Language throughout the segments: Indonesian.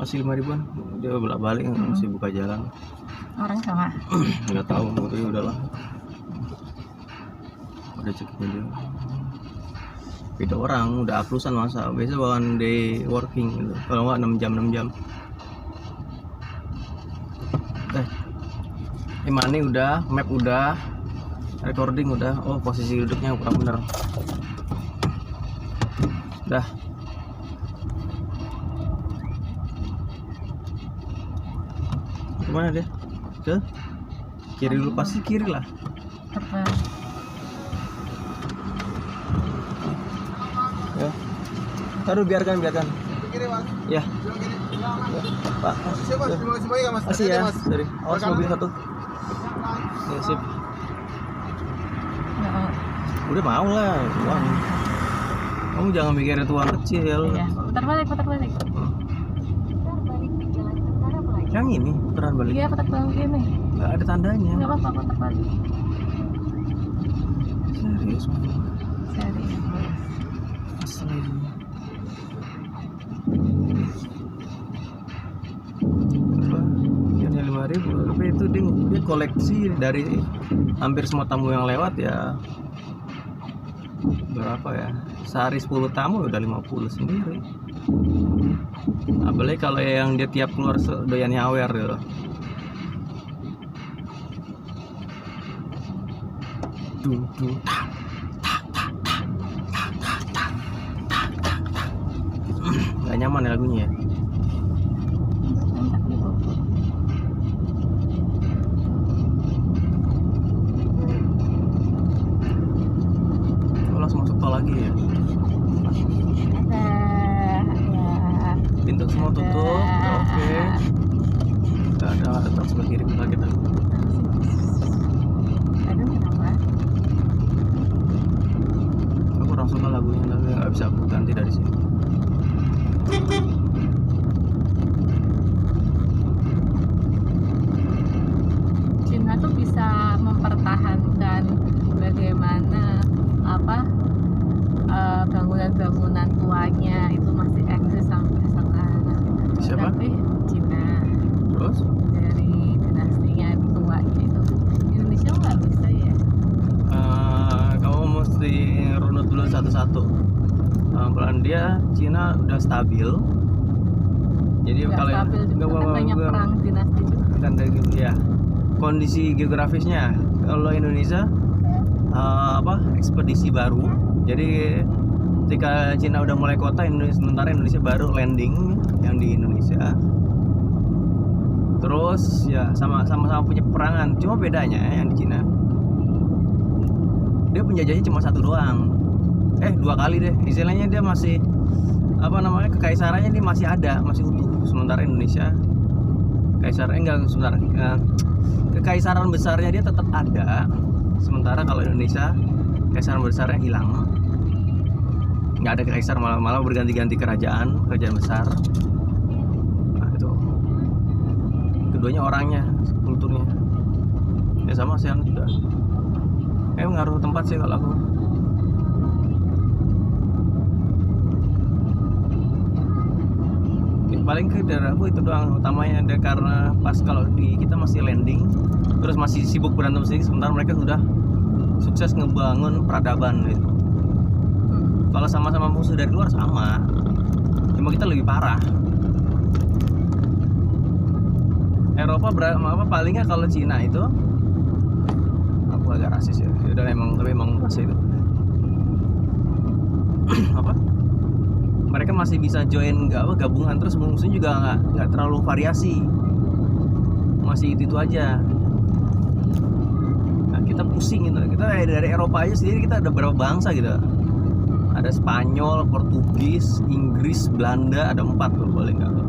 Masih 5.000-an. Dia bolak-balik masih buka jalan. Orang sama. Nggak tahu, tapi udahlah. Ada ceknya dia. Beda orang, udah aplusan masa. Biasa one day working gitu. Kalau nggak 6 jam. Money udah, map udah, recording udah. Oh, posisi duduknya kurang bener. Dah. Kemana dia? Ke kiri dulu, pasti kiri lah. Terbang. Ya. Taruh biarkan. Kiri, Mas. Ya. Kiri. Pak. Siapa? Terima kasih banyak, Mas. Masih ya. Mas. Dari awas mobil satu. Ya, sip. Nggak mau. Udah mau lah, tuan. Kamu jangan mikirin tuan kecil. Iya. Putar balik. Yang ini putaran balik. Iya, putar balik ini. Nggak ada tandanya. Nggak apa-apa, putar balik. Serius, Mas. Serius. Asli. Hanya 5.000, tapi itu dia koleksi dari hampir semua tamu yang lewat ya. Berapa ya? Sehari 10 tamu udah 50 sendiri. Apalagi kalau yang dia tiap keluar doyan nyawer gitu. Gak nyaman ya lagunya ya. Oh, langsung masuk tol lagi ya. Ya. Pintu semua tutup. Oke. Gak ada truk sebelah kiri lagi tuh. Aduh, kenapa? Aku kurang suka lagunya, tapi nggak bisa aku ganti dari sini. Cina tuh bisa mempertahankan bagaimana bangunan-bangunan tuanya itu masih eksis sampai sekarang. Siapa? Tapi Cina Terus? dari dinastinya tuanya itu Indonesia nggak bisa ya. Kamu mesti runut dulu satu-satu. Pelan dia Cina udah stabil. Jadi Nggak kalau stabil juga kan banyak perang dinasti juga. kan kayak gitu ya. Kondisi geografisnya kalau Indonesia ekspedisi baru. Jadi ketika Cina udah mulai kota, sementara Indonesia baru landing yang di Indonesia. Terus ya sama-sama punya peperangan. Cuma bedanya yang di Cina dia penjajahnya cuma satu doang. 2 kali deh. Istilahnya dia masih kekaisarannya dia masih ada, masih utuh. Sementara Indonesia kekaisaran besarnya dia tetap ada. Sementara kalau Indonesia kekaisaran besarnya hilang. Nggak ada kekaisar, malah berganti-ganti kerajaan besar. Nah itu keduanya orangnya, kulturnya ya sama ASEAN juga. Ngaruh tempat sih kalau aku. Paling ke daerah aku itu doang utamanya, ada karena pas kalau di kita masih landing terus masih sibuk berantem sendiri, sementara mereka sudah sukses ngebangun peradaban gitu. Kalau sama-sama musuh dari luar sama, cuma kita lebih parah. Eropa palingnya kalau Cina itu, aku agak rasis ya. Udah tapi emang rasis itu. Mereka masih bisa join gabungan, terus musuhnya juga nggak terlalu variasi, masih itu aja. Nah, kita pusing gitu. Kita dari Eropa aja sendiri kita ada berapa bangsa gitu. Ada Spanyol, Portugis, Inggris, Belanda, ada 4 tuh, boleh nggak tuh?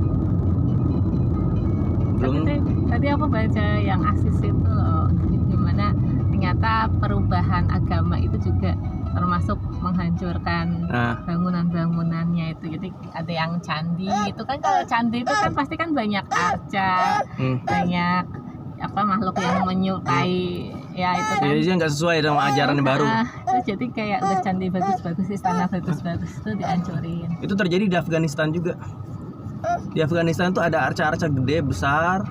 Belum. Tadi aku baca yang ASIS itu loh, gimana ternyata perubahan agama itu juga termasuk menghancurkan bangunan-bangunannya itu. Jadi ada yang candi itu kan, kalau candi itu kan pasti kan banyak arca, banyak makhluk yang menyukai ya itu kan. Jadi nggak sesuai dengan ajaran yang baru. Terus jadi kayak udah candi bagus-bagus, istana bagus-bagus itu dihancurin. Itu terjadi di Afghanistan juga. Di Afghanistan tuh ada arca-arca gede besar.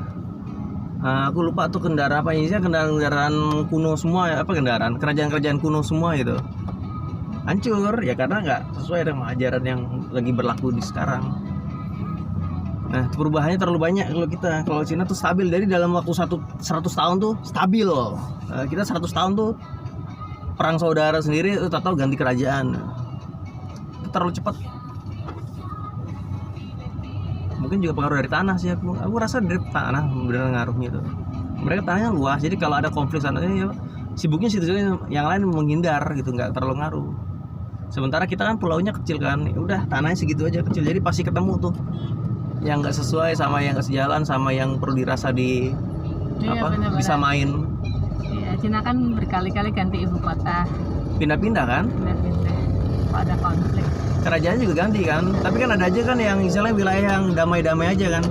Aku lupa tuh kendaraan apa ini, kendaraan kuno semua ya, apa kerajaan kuno semua itu hancur ya karena nggak sesuai dengan ajaran yang lagi berlaku di sekarang. Nah, perubahannya terlalu banyak kalau Cina tuh stabil, dari dalam waktu 100 tahun tuh stabil. Kita 100 tahun tuh perang saudara sendiri, tahu ganti kerajaan. Itu terlalu cepat. Mungkin juga pengaruh dari tanah sih, aku rasa dari tanah beneran ngaruhnya itu. Mereka tanahnya luas, jadi kalau ada konflik sana ya sibuknya situ, yang lain menghindar gitu, nggak terlalu ngaruh. Sementara kita kan pulaunya kecil kan, ya udah tanahnya segitu aja kecil, jadi pasti ketemu tuh yang nggak sesuai sama yang nggak sejalan sama yang perlu dirasa di bener-bener. Bisa main. Iya, Cina kan berkali-kali ganti ibu kota, Pindah-pindah kan, kalau ada konflik. kerajaannya juga ganti kan, tapi kan ada aja kan yang misalnya wilayah yang damai-damai aja kan.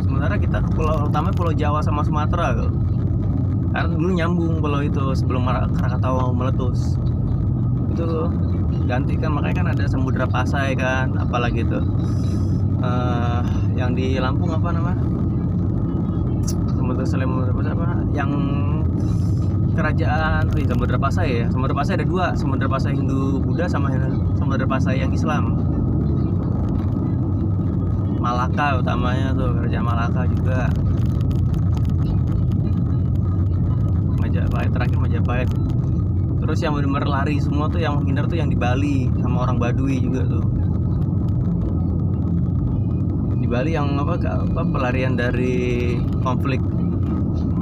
Sementara kita ke pulau utama, Pulau Jawa sama Sumatera tuh. Karena dulu nyambung pulau itu sebelum Krakatau meletus. Itu tuh ganti kan, makanya kan ada Samudra Pasai kan, apalagi tuh yang di Lampung apa namanya, Samudra apa yang kerajaan Samudra Pasai ya. Samudra Pasai ada dua, Samudra Pasai Hindu Buddha sama Samudra Pasai yang Islam. Malaka utamanya tuh, kerajaan Malaka juga. Majapahit, terakhir Majapahit. Terus yang benar-benar lari semua tuh, yang menghindar tuh yang di Bali sama orang Baduy juga tuh. Di Bali yang apa pelarian dari konflik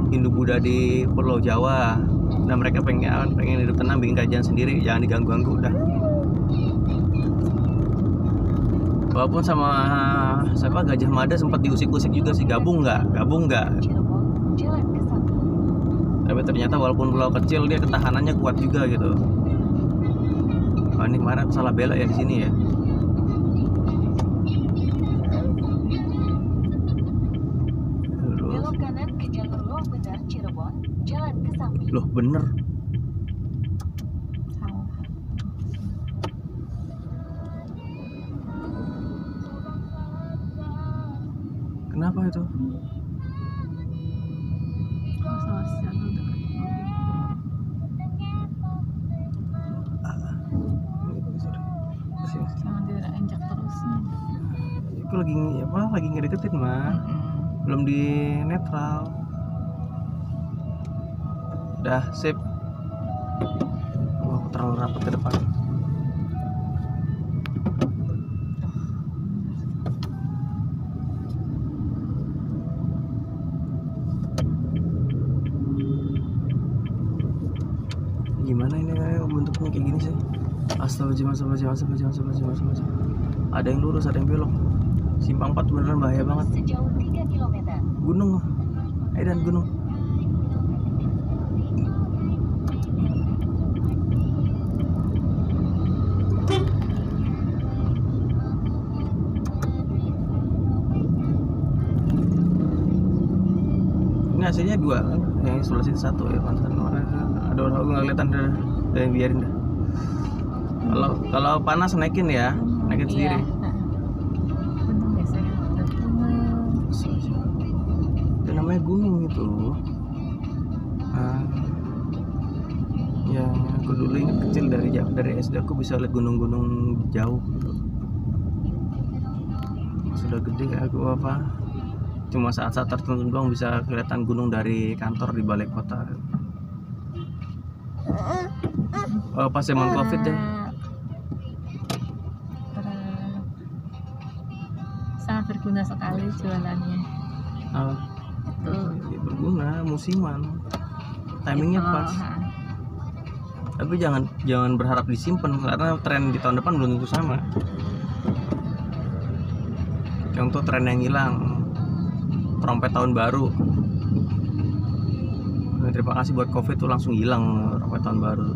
Hindu Buddha di Pulau Jawa. Nah, mereka pengen hidup tenang, bikin kerajaan sendiri, jangan diganggu-ganggu udah. Walaupun sama Gajah Mada sempat diusik-usik juga sih, gabung nggak. Tapi ternyata walaupun pulau kecil dia ketahanannya kuat juga gitu. Ini kemarin salah belok ya di sini ya. Belok kanan ke jalur Loh Benar Cirebon, jalan ke samping. Loh bener. Salah. Kenapa itu? Jangan diinjak terus. Itu lagi ngedeketin mah, belum di netral. Udah sip. Aku terlalu rapat ke depan. Gimana ini bentuknya kayak gini sih? Astagfirullahaladzim. Ada yang lurus, ada yang belok. Simpang 4 beneran bahaya banget. Sejauh 3 km. Gunung. Dan gunung. Ini hasilnya 2 kan? Yang sebelah situ 1 ya, ada orang nggak kelihatan, udah yang biarin dah. Kalau panas naikin ya, naikin sendiri. Gunung biasanya ada gunung. Itu namanya gunung itu. Ya aku dulu ingat kecil dari SD aku bisa lihat gunung-gunung jauh. Sudah gede aku cuma saat-saat tertentu doang bisa kelihatan gunung dari kantor di balai kota. Pas zaman COVID deh. Sangat berguna sekali jualannya. Ya, berguna musiman, timingnya pas. Tapi jangan berharap disimpan karena tren di tahun depan belum tentu sama. Contoh tren yang hilang, trompet tahun baru. Terima kasih buat COVID tuh langsung hilang trompet tahun baru.